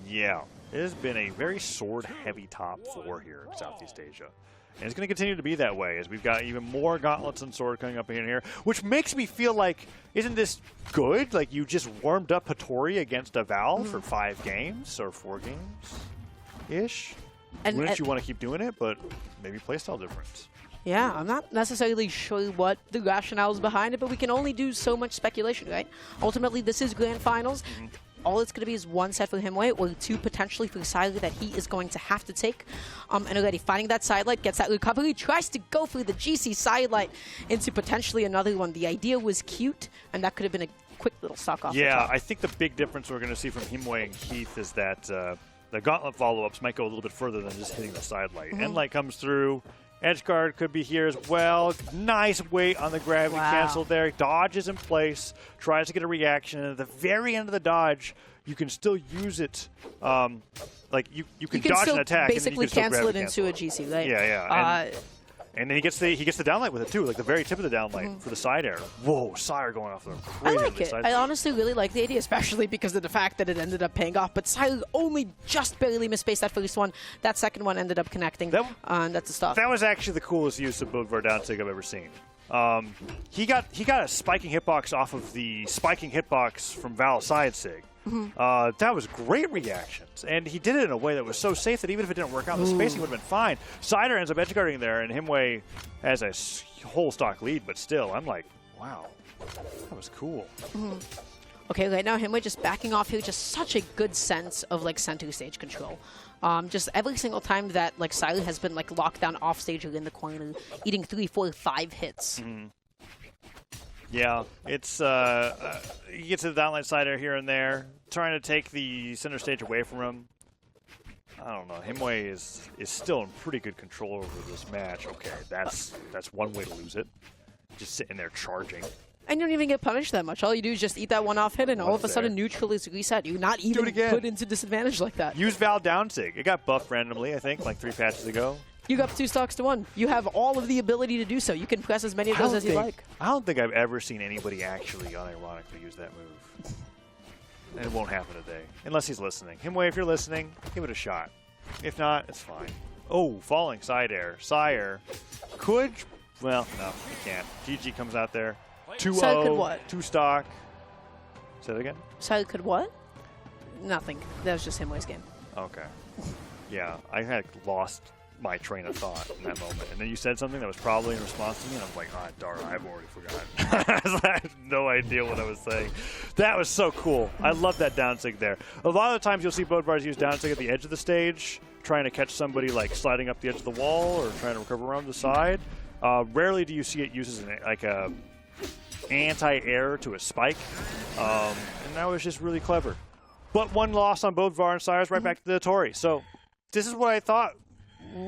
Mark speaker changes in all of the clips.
Speaker 1: Yeah, it has been a very sword-heavy top 4 here in Southeast Asia. And it's going to continue to be that way as we've got even more gauntlets and sword coming up in here, which makes me feel like, isn't this good? Like, you just warmed up Hattori against a Val for 5 games or 4 games-ish. Wouldn't you want to keep doing it, but maybe playstyle difference.
Speaker 2: Yeah, I'm not necessarily sure what the rationale is behind it, but we can only do so much speculation, right? Ultimately, this is Grand Finals. All it's going to be is 1 set for Himwy, or 2 potentially for Sire that he is going to have to take. And already finding that sidelight, gets that recovery, tries to go for the GC sidelight into potentially another one. The idea was cute, and that could have been a quick little stock off.
Speaker 1: Yeah, I think the big difference we're going to see from Himwy and Keith is that the gauntlet follow-ups might go a little bit further than just hitting the sidelight. Endlight comes through. Edge guard could be here as well. Nice weight on the gravity cancel there. Dodge is in place. Tries to get a reaction. And at the very end of the dodge, you can still use it. Like you can dodge an attack.
Speaker 2: Basically,
Speaker 1: and then you can
Speaker 2: cancel it into a GC. Right?
Speaker 1: Yeah. And then he gets the downlight with it too, like the very tip of the downlight for the side air. Whoa, Sire going off there.
Speaker 2: I like it. I honestly really like the idea, especially because of the fact that it ended up paying off. But Sire only just barely misspaced that first one. That second one ended up connecting. That's the stuff.
Speaker 1: That was actually the coolest use of Bodvar downsig I've ever seen. He got a spiking hitbox off of the spiking hitbox from Val side sig. That was great reactions, and he did it in a way that was so safe that even if it didn't work out, the spacing would have been fine. Sire ends up edgeguarding there, and Himwy has a whole stock lead, but still, I'm like, wow, that was cool.
Speaker 2: Okay, right now Himwy just backing off here, just such a good sense of like center stage control. Just every single time that like Sire has been like locked down off stage or in the corner, eating 3, 4, 5 hits.
Speaker 1: Yeah, it's he gets to the downlight side here and there, trying to take the center stage away from him. I don't know. Himwy is still in pretty good control over this match. Okay, that's one way to lose it. Just sitting there charging. And
Speaker 2: you don't even get punished that much. All you do is just eat that one off hit, and all of a sudden neutral is reset. You're not even put into disadvantage like that.
Speaker 1: Use Val downsig. It got buffed randomly, I think, like 3 patches ago.
Speaker 2: You got 2 stocks to 1. You have all of the ability to do so. You can press as many of those as you like.
Speaker 1: I don't think I've ever seen anybody actually unironically use that move. And it won't happen today, unless he's listening. Himwy, if you're listening, give it a shot. If not, it's fine. Oh, falling side air. Sire could, well, no, he can't. GG comes out there. 2-0, 2 stock. Say that again?
Speaker 2: Sire could what? Nothing. That was just Himwy's game.
Speaker 1: Okay. Yeah, I had lost my train of thought in that moment. And then you said something that was probably in response to me, and I'm like, ah, darn, I've already forgotten. I have no idea what I was saying. That was so cool. I love that downsig there. A lot of the times you'll see Bodvars use downsig at the edge of the stage, trying to catch somebody like sliding up the edge of the wall or trying to recover around the side. Rarely do you see it used as like a anti-air to a spike. And that was just really clever. But 1 loss on Bodvar and Sire's right back to the Hattori. So this is what I thought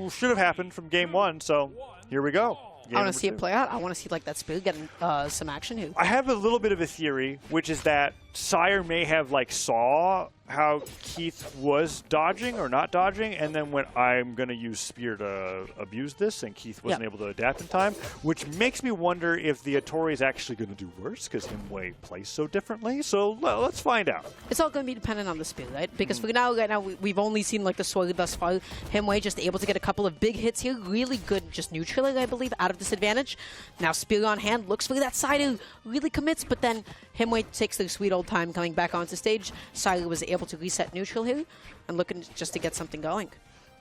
Speaker 1: should have happened from game 1, so here we go.
Speaker 2: I want to see it play out. I want to see like that Spirit getting some action here.
Speaker 1: I have a little bit of a theory, which is that Sire may have like saw how Keith was dodging or not dodging, and then went, I'm going to use Spear to abuse this, and Keith wasn't able to adapt in time, which makes me wonder if the Hattori is actually going to do worse because Himwy plays so differently. So let's find out.
Speaker 2: It's all going to be dependent on the Spear, right? Because for now, right now, we've only seen like the sword thus far. Himwy just able to get a couple of big hits here. Really good just neutraling, I believe, out of disadvantage. Now Spear on hand, looks for that side and really commits, but then Himwy takes their sweet old time coming back onto stage. Sire was able to reset neutral here and looking just to get something going.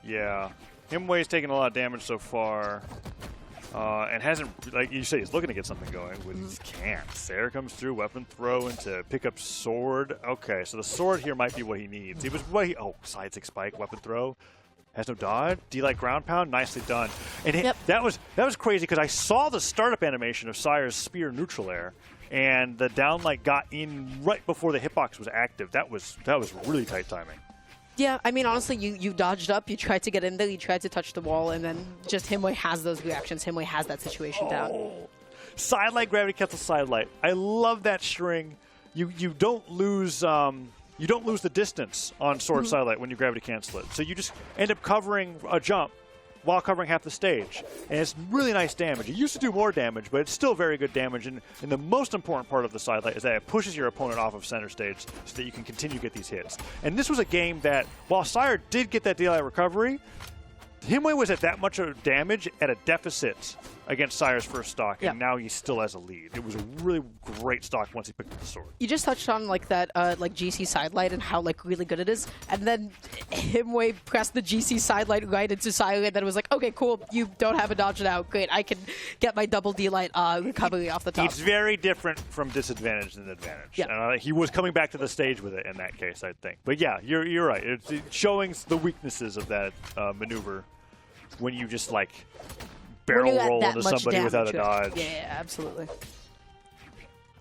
Speaker 1: Yeah, Himwy's taken a lot of damage so far and hasn't, like you say, he's looking to get something going, but he just can't. Sire comes through, weapon throw into pick up sword. Okay, so the sword here might be what he needs. It was what he, side 6 spike, weapon throw. Has no dodge. Do you like ground pound? Nicely done. And that was crazy because I saw the startup animation of Sire's Spear neutral air, and the downlight got in right before the hitbox was active. That was really tight timing.
Speaker 2: Yeah, I mean, honestly, you dodged up, you tried to get in there, you tried to touch the wall, and then just Himwy has those reactions. Himwy has that situation down.
Speaker 1: Sidelight, gravity cancel sidelight. I love that string. You don't lose the distance on sword sidelight when you gravity cancel it. So you just end up covering a jump while covering half the stage. And it's really nice damage. It used to do more damage, but it's still very good damage. And the most important part of the sidelight is that it pushes your opponent off of center stage so that you can continue to get these hits. And this was a game that, while Sire did get that DLI recovery, Himwy was at that much of damage at a deficit against Sire's first stock, and now he still has a lead. It was a really great stock once he picked up the sword.
Speaker 2: You just touched on like that like GC sidelight and how like really good it is, and then Himwy pressed the GC sidelight right into Sire, and then it was like, okay, cool, you don't have a dodge now, great, I can get my double D-light recovery off the top.
Speaker 1: It's very different from disadvantage than advantage.
Speaker 2: Yeah.
Speaker 1: He was coming back to the stage with it in that case, I think. But yeah, you're right. It's showing the weaknesses of that maneuver when you just like barrel roll into somebody without a dodge.
Speaker 2: Yeah, absolutely.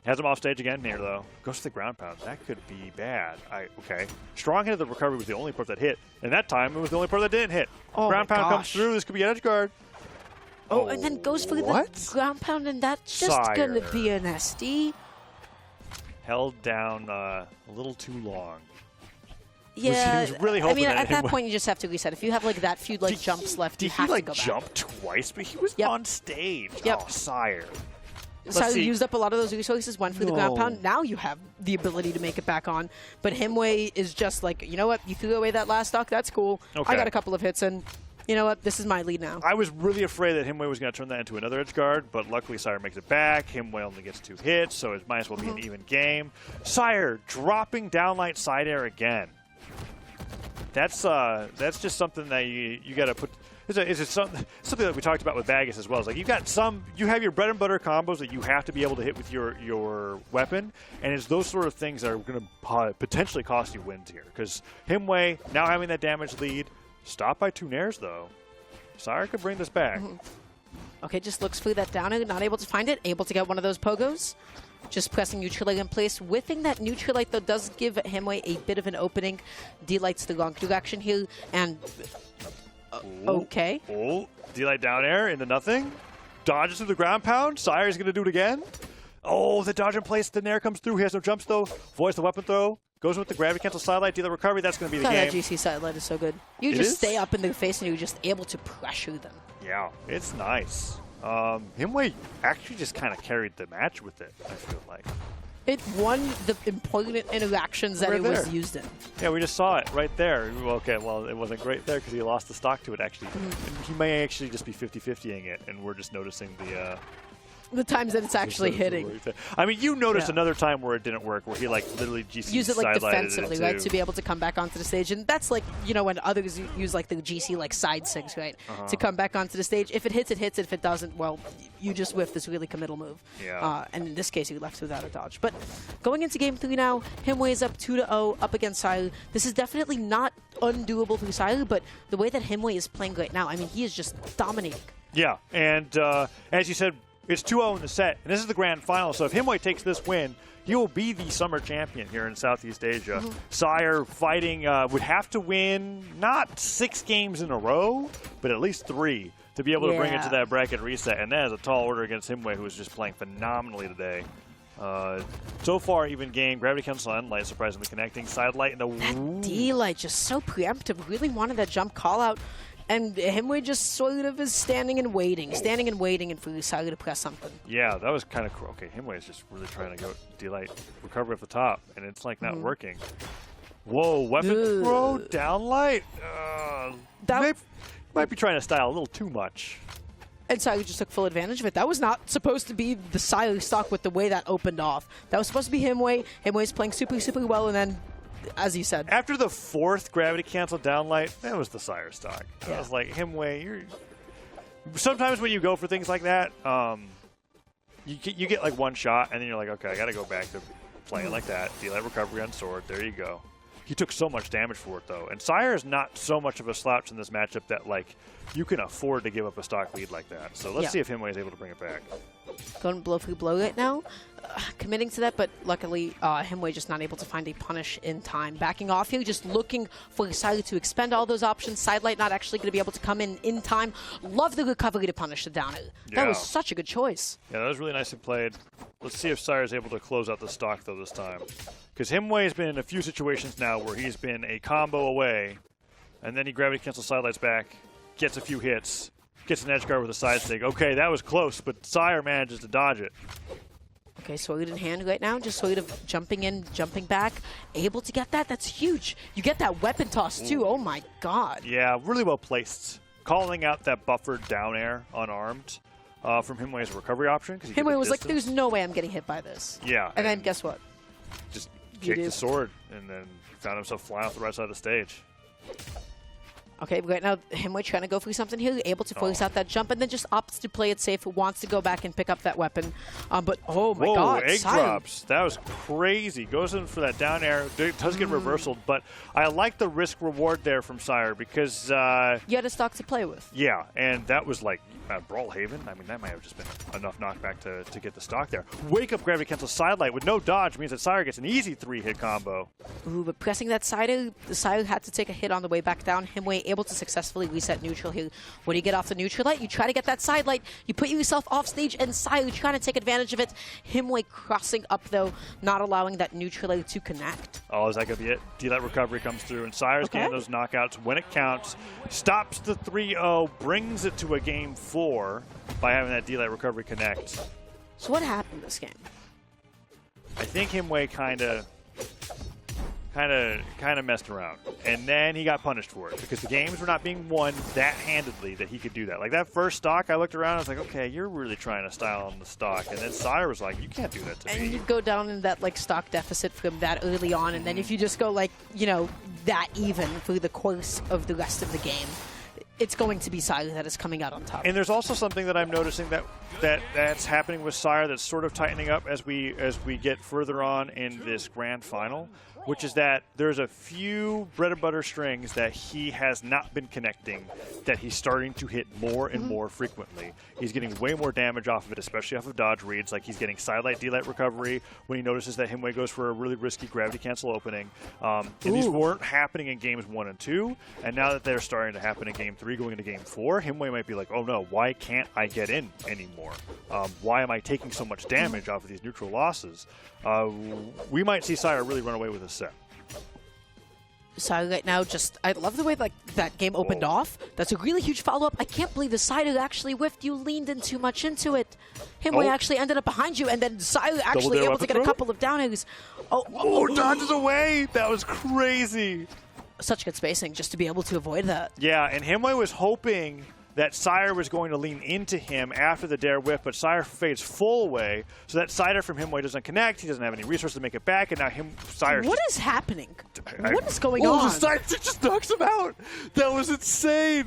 Speaker 1: Has him off stage again here, though. Goes to the ground pound. That could be bad. Okay. Strong hit of the recovery was the only part that hit. And that time, it was the only part that didn't hit.
Speaker 2: Oh
Speaker 1: ground pound comes through. This could be an edge guard.
Speaker 2: Oh, and then goes for the ground pound, and that's just going to be an SD.
Speaker 1: Held down a little too long.
Speaker 2: Yeah,
Speaker 1: he was really hoping
Speaker 2: at that point you just have to reset. If you have like that few like jumps left, you have to go back.
Speaker 1: Did he like jump twice? But he was on stage.
Speaker 2: Yep.
Speaker 1: Oh, Sire.
Speaker 2: Sire used up a lot of those resources, went for the ground pound. Now you have the ability to make it back on. But Himwy is just like, you know what? You threw away that last stock. That's cool. Okay. I got a couple of hits, and you know what? This is my lead now.
Speaker 1: I was really afraid that Himwy was going to turn that into another edge guard, but luckily Sire makes it back. Himwy only gets 2 hits, so it might as well be an even game. Sire dropping downlight side air again. That's just something that you got to put. It's something that we talked about with Bagus as well. It's like you have your bread and butter combos that you have to be able to hit with your weapon, and it's those sort of things that are going to potentially cost you wins here. Because Himwy now having that damage lead, stopped by 2 nairs though. Sire could bring this back.
Speaker 2: Okay, just looks for that down and not able to find it. Able to get one of those pogos. Just pressing Neutralite in place. Whiffing that Neutralite, though, does give Himwy a bit of an opening. D-Light's the wrong direction here, and... okay.
Speaker 1: Oh, D-Light down air into nothing. Dodges through the ground pound. Sire's going to do it again. Oh, the dodge in place. The nair comes through. He has no jumps, though. Avoids the weapon throw. Goes with the gravity cancel sidelight. D-Light recovery. That's going to be the game.
Speaker 2: That GC sidelight is so good. You just stay up in their face, and you're just able to pressure them.
Speaker 1: Yeah, it's nice. Himwy actually just kind of carried the match with it, I feel like.
Speaker 2: It won the important interactions that it was used in.
Speaker 1: Yeah, we just saw it right there. Okay, well, it wasn't great there because he lost the stock to it, actually. And he may actually just be 50-50ing it, and we're just noticing
Speaker 2: the times that it's actually hitting.
Speaker 1: I mean, you noticed another time where it didn't work, where he like literally GC
Speaker 2: use it like defensively, right, to be able to come back onto the stage, and that's like, you know, when others use like the GC like side six, right, to come back onto the stage. If it hits, it hits. If it doesn't, well, you just whiff this really committal move.
Speaker 1: Yeah.
Speaker 2: And in this case, he left without a dodge. But going into game 3 now, Himwy is up 2-0 up against Sire. This is definitely not undoable for Sire, but the way that Himwy is playing right now, I mean, he is just dominating.
Speaker 1: Yeah, and as you said, it's 2-0 in the set, and this is the grand final. So if Himwy takes this win, he will be the summer champion here in Southeast Asia. Sire fighting would have to win not 6 games in a row, but at least 3 to be able to bring it to that bracket reset. And that is a tall order against Himwy, who is just playing phenomenally today. So far, even game. Gravity cancel on light, surprisingly connecting. Side light and
Speaker 2: that D-light just so preemptive. Really wanted that jump call out. And Himwy just sort of is standing and waiting and for Sire to press something.
Speaker 1: Yeah, that was kind of cool. Okay, Himwy is just really trying to go D-Light recovery at the top, and it's like not working. Whoa, weapon throw, downlight. Might be trying to style a little too much.
Speaker 2: And Sire just took full advantage of it. That was not supposed to be the Sire stock with the way that opened off. That was supposed to be Himwy. Himwy's playing super, super well, and then, as you said,
Speaker 1: after the 4th gravity cancel downlight, that was the Sire stock. I was like, Himwy, sometimes when you go for things like that, you get like one shot, and then you're like, okay, I got to go back to playing like that. D-Light recovery on sword. There you go. He took so much damage for it, though. And Sire is not so much of a slouch in this matchup that, like, you can afford to give up a stock lead like that. So let's see if Himwy is able to bring it back.
Speaker 2: Going blow for blow right now. Committing to that, but luckily Himwy just not able to find a punish in time. Backing off here, just looking for Sire to expend all those options. Sidelight not actually going to be able to come in time. Love the recovery to punish the downer. That was such a good choice.
Speaker 1: Yeah, that was really nicely played. Let's see if Sire is able to close out the stock, though, this time. Because Himwy has been in a few situations now where he's been a combo away, and then he gravity cancels sidelights back, gets a few hits, gets an edge guard with a side stick. Okay, that was close, but Sire manages to dodge it.
Speaker 2: Okay, Sword in hand right now, just sort of jumping in, jumping back, able to get that. That's huge. You get that weapon toss too. Oh my god.
Speaker 1: Yeah, really well placed. Calling out that buffered down air unarmed from Himwy as a recovery option.
Speaker 2: Himwy was like, there's no way I'm getting hit by this.
Speaker 1: Yeah.
Speaker 2: And then guess what?
Speaker 1: Just kicked the sword and then found himself flying off the right side of the stage.
Speaker 2: Okay, right now, Himwy trying to go through something here, able to force out that jump, and then just opts to play it safe, wants to go back and pick up that weapon. But, oh my god,
Speaker 1: egg
Speaker 2: Sire.
Speaker 1: drops. That was crazy. Goes in for that down air. It does get reversaled, but I like the risk-reward there from Sire because...
Speaker 2: you had a stock to play with.
Speaker 1: Yeah, and that was like Brawlhalla. I mean, that might have just been enough knockback to get the stock there. Wake up gravity cancel sidelight with no dodge means that Sire gets an easy 3-hit combo.
Speaker 2: Ooh, but pressing that Sire, the Sire had to take a hit on the way back down. Himwy able to successfully reset neutral here. When you get off the neutral light, you try to get that side light, you put yourself off stage, and Sire trying to take advantage of it. Himwy crossing up, though, not allowing that neutral light to connect.
Speaker 1: Oh, is that going to be it? D-Light recovery comes through, and Sire's getting those knockouts when it counts. Stops the 3-0, brings it to a game 4 by having that D-Light recovery connect.
Speaker 2: So what happened this game?
Speaker 1: I think Himwy kind of messed around, and then he got punished for it because the games were not being won that handedly that he could do that. Like that first stock, I looked around, I was like, okay, you're really trying to style on the stock, and then Sire was like, you can't do that to me.
Speaker 2: And you go down in that like stock deficit from that early on, and then if you just go like, you know, that even through the course of the rest of the game, it's going to be Sire that is coming out on top.
Speaker 1: And there's also something that I'm noticing that's happening with Sire that's sort of tightening up as we get further on in this grand final, which is that there's a few bread and butter strings that he has not been connecting that he's starting to hit more and more frequently. He's getting way more damage off of it, especially off of dodge reads. Like he's getting sidelight, D-light recovery when he notices that Himwy goes for a really risky gravity cancel opening. And these weren't happening in games 1 and 2, and now that they're starting to happen in game 3 going into game 4, Himwy might be like, oh no, why can't I get in anymore? Why am I taking so much damage off of these neutral losses? We might see Sire really run away with this set.
Speaker 2: Sire right now just, I love the way like that game opened off. That's a really huge follow-up. I can't believe the Sire actually whiffed. You leaned in too much into it. Himwy actually ended up behind you, and then Sire actually able to get a couple of down airs.
Speaker 1: Dodges away! That was crazy!
Speaker 2: Such good spacing just to be able to avoid that.
Speaker 1: Yeah, and Himwy was hoping that Sire was going to lean into him after the dare whiff, but Sire fades full away, so that Sire from Himwy doesn't connect. He doesn't have any resources to make it back, and now Sire.
Speaker 2: What is happening? What is going on?
Speaker 1: The Sire just knocks him out. That was insane.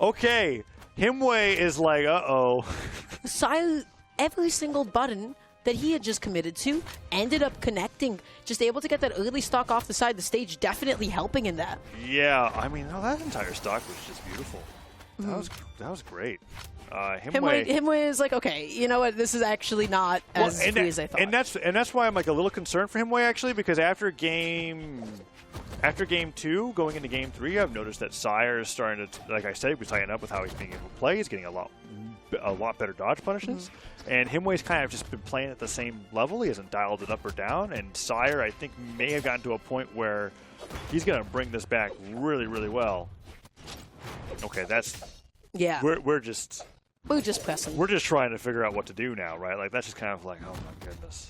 Speaker 1: Okay, Himwy is like, uh-oh.
Speaker 2: Sire, every single button that he had just committed to ended up connecting. Just able to get that early stock off the side of the stage, definitely helping in that.
Speaker 1: Yeah, I mean, that entire stock was just beautiful. That was great.
Speaker 2: Himwy is like, okay, you know what? This is actually not as free as I thought.
Speaker 1: And that's why I'm like a little concerned for Himwy actually, because after game 2, going into game 3, I've noticed that Sire is starting to, like I said, we tighten up with how he's being able to play. He's getting a lot better dodge punishes, and Himwy's kind of just been playing at the same level. He hasn't dialed it up or down, and Sire, I think, may have gotten to a point where he's going to bring this back really, really well. Okay, we're just
Speaker 2: pressing.
Speaker 1: We're just trying to figure out what to do now, right? Like that's just kind of like, oh my goodness.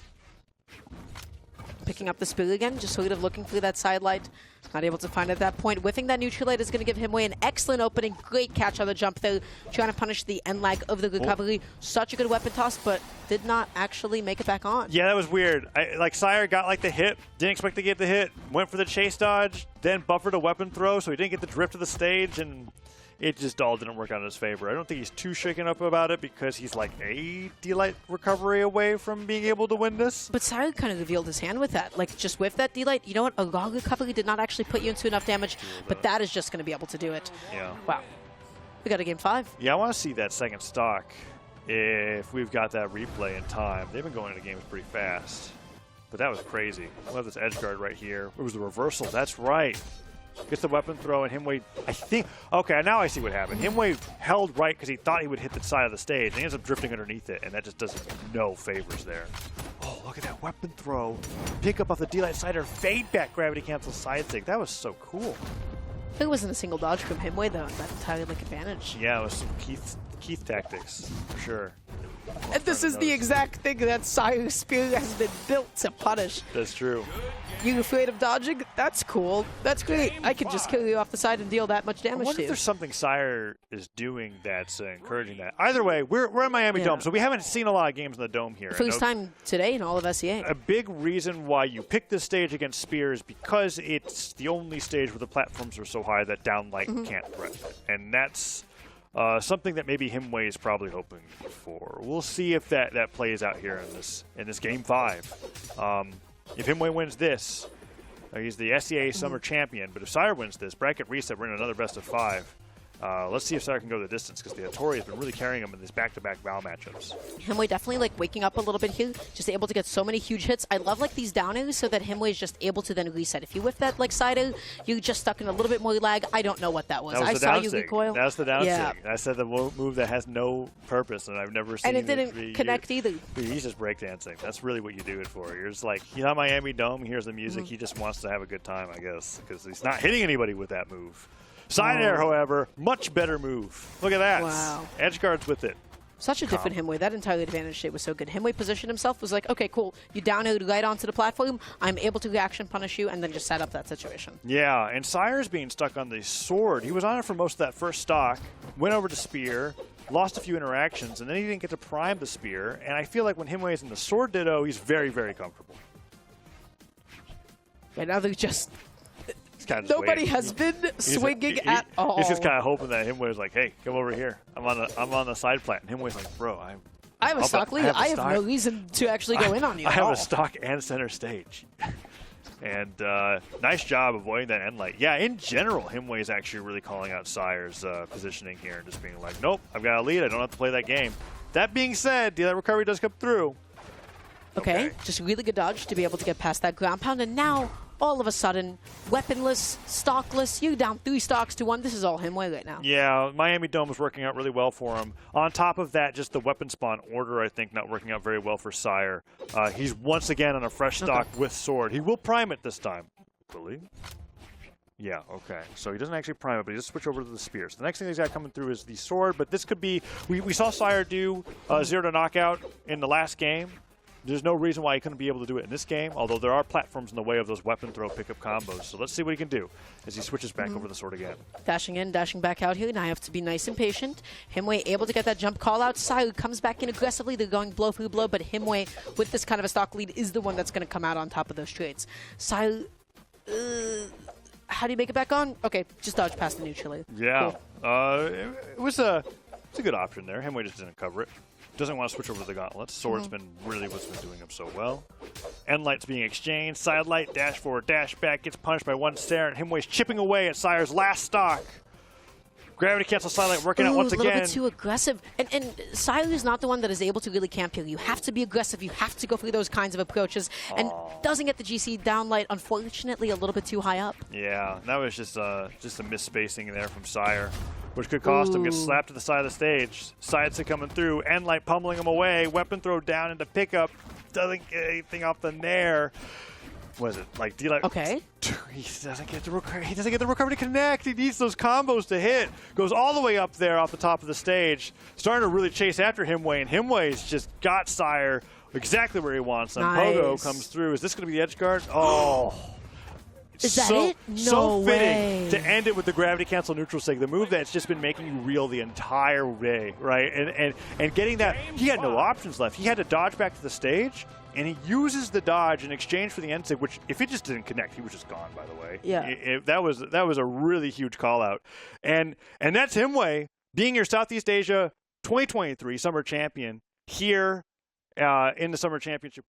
Speaker 2: Picking up the spill again, just sort of looking through that side light. Not able to find at that point. Whiffing that neutral light is going to give Himwy an excellent opening. Great catch on the jump there. Trying to punish the end lag of the recovery. Such a good weapon toss, but did not actually make it back on.
Speaker 1: Yeah, that was weird. Like Sire got like the hit, didn't expect to get the hit, went for the chase dodge, then buffered a weapon throw, so he didn't get the drift of the stage, and it just all didn't work out in his favor. I don't think he's too shaken up about it because he's like a D-Light recovery away from being able to win this.
Speaker 2: But Sire kind of revealed his hand with that. Like, just with that D-Light, you know what? A log recovery did not actually put you into enough damage, but that is just going to be able to do it.
Speaker 1: Yeah.
Speaker 2: Wow. We got a game 5.
Speaker 1: Yeah, I want to see that second stock if we've got that replay in time. They've been going into games pretty fast, but that was crazy. I love this edge guard right here. It was the reversal. That's right. Gets the weapon throw, and Himwy, I think, okay, now I see what happened. Himwy held right because he thought he would hit the side of the stage, and he ends up drifting underneath it, and that just does no favors there. Oh, look at that weapon throw. Pick up off the D-Light Cider, fade back gravity cancel side stick. That was so cool.
Speaker 2: It wasn't a single dodge from Himwy though, that entirely like advantage.
Speaker 1: Yeah, it was some Keith tactics, for sure.
Speaker 2: And this is the exact thing that Sire's Spear has been built to punish.
Speaker 1: That's true.
Speaker 2: You afraid of dodging? That's cool. That's great. I can just kill you off the side and deal that much damage
Speaker 1: I wonder
Speaker 2: to
Speaker 1: if
Speaker 2: you.
Speaker 1: there's something Sire is doing that's encouraging that. Either way, we're at Miami Dome, so we haven't seen a lot of games in the Dome here.
Speaker 2: First time today in all of SEA.
Speaker 1: A big reason why you pick this stage against Spear is because it's the only stage where the platforms are so high that downlight can't threaten it. And that's something that maybe Himwy is probably hoping for. We'll see if that plays out here in this game 5. If Himwy wins this, he's the SEA Summer Champion. But if Sire wins this, bracket reset, we're in another best of 5. Let's see if Sire can go the distance, because the Hattori has been really carrying him in these back-to-back Val matchups.
Speaker 2: Himwy definitely like waking up a little bit here, just able to get so many huge hits. I love like these down airs so that Himwy is just able to then reset. If you whiff that like side air, you're just stuck in a little bit more lag. I don't know what that was.
Speaker 1: That was
Speaker 2: I saw you recoil.
Speaker 1: That's the down sig. I said the move that has no purpose, and I've never seen
Speaker 2: and it didn't connect either.
Speaker 1: He's just breakdancing. That's really what you do it for. You're just like, he's on Miami Dome, he hears the music, he just wants to have a good time, I guess, because he's not hitting anybody with that move. Side air, however, much better move. Look at that.
Speaker 2: Wow.
Speaker 1: Edge guards with it.
Speaker 2: Such a different Himwy. That entire advantage state was so good. Himwy positioned himself, was like, okay, cool. You down aired right onto the platform. I'm able to reaction punish you, and then just set up that situation.
Speaker 1: Yeah, and Sire's being stuck on the sword. He was on it for most of that first stock, went over to Spear, lost a few interactions, and then he didn't get to prime the Spear. And I feel like when Himwy is in the sword ditto, he's very, very comfortable.
Speaker 2: Right now they're just...
Speaker 1: Nobody
Speaker 2: has been swinging at all.
Speaker 1: He's just kind of hoping that Himwy is like, hey, come over here. I'm on the side plat. And Himwy's like, bro,
Speaker 2: I have a stock lead. I have no reason to actually go in on you.
Speaker 1: I have a stock and center stage. And nice job avoiding that end light. Yeah, in general, Himwy is actually really calling out Sire's positioning here and just being like, nope, I've got a lead. I don't have to play that game. That being said, that recovery does come through.
Speaker 2: Okay, just really good dodge to be able to get past that ground pound. And now, all of a sudden, weaponless, stockless, you're down 3 stocks to 1. This is all Himwy right now.
Speaker 1: Yeah, Miami Dome is working out really well for him. On top of that, just the weapon spawn order, I think, not working out very well for Sire. He's once again on a fresh stock with sword. He will prime it this time. Really? Yeah, okay. So he doesn't actually prime it, but he just switch over to the spear. So the next thing he's got coming through is the sword, but this could be... We saw Sire do 0 to knockout in the last game. There's no reason why he couldn't be able to do it in this game, although there are platforms in the way of those weapon throw pickup combos. So let's see what he can do as he switches back over the sword again.
Speaker 2: Dashing in, dashing back out here. Now I have to be nice and patient. Himwy able to get that jump call out. Sire comes back in aggressively. They're going blow through blow, but Himwy, with this kind of a stock lead, is the one that's going to come out on top of those trades. Sire... how do you make it back on? Okay, just dodge past the neutral.
Speaker 1: Yeah.
Speaker 2: Cool.
Speaker 1: It's a good option there. Himwy just didn't cover it. Doesn't want to switch over to the gauntlets. Sword's been really what's been doing him so well. End light's being exchanged. Side light, dash forward, dash back, gets punished by one Sire, and Himwy's chipping away at Sire's last stock. Gravity cancel side light working out once again.
Speaker 2: A little bit too aggressive. And Sire is not the one that is able to really camp here. You have to be aggressive. You have to go through those kinds of approaches. And doesn't get the GC downlight, unfortunately, a little bit too high up.
Speaker 1: Yeah, that was just a misspacing there from Sire, which could cost him. Gets slapped to the side of the stage. Sidesick coming through. End light pummeling him away. Weapon throw down into pickup. Doesn't get anything off the nair. Was it like D-Light?
Speaker 2: Okay.
Speaker 1: He doesn't get the recovery. He doesn't get the recovery to connect. He needs those combos to hit. Goes all the way up there off the top of the stage. Starting to really chase after Himwy, and Himwy's just got Sire exactly where he wants him.
Speaker 2: Nice.
Speaker 1: Pogo comes through. Is this going to be the edge guard? Oh.
Speaker 2: Is that it? No
Speaker 1: so
Speaker 2: way.
Speaker 1: Fitting to end it with the gravity cancel neutral sig, the move that's just been making you reel the entire way, right? And getting that, he had no options left. He had to dodge back to the stage, and he uses the dodge in exchange for the end sig, which if it just didn't connect, he was just gone, by the way.
Speaker 2: Yeah.
Speaker 1: That was a really huge call out. And that's Himwy being your Southeast Asia 2023 Summer Champion here in the Summer Championship.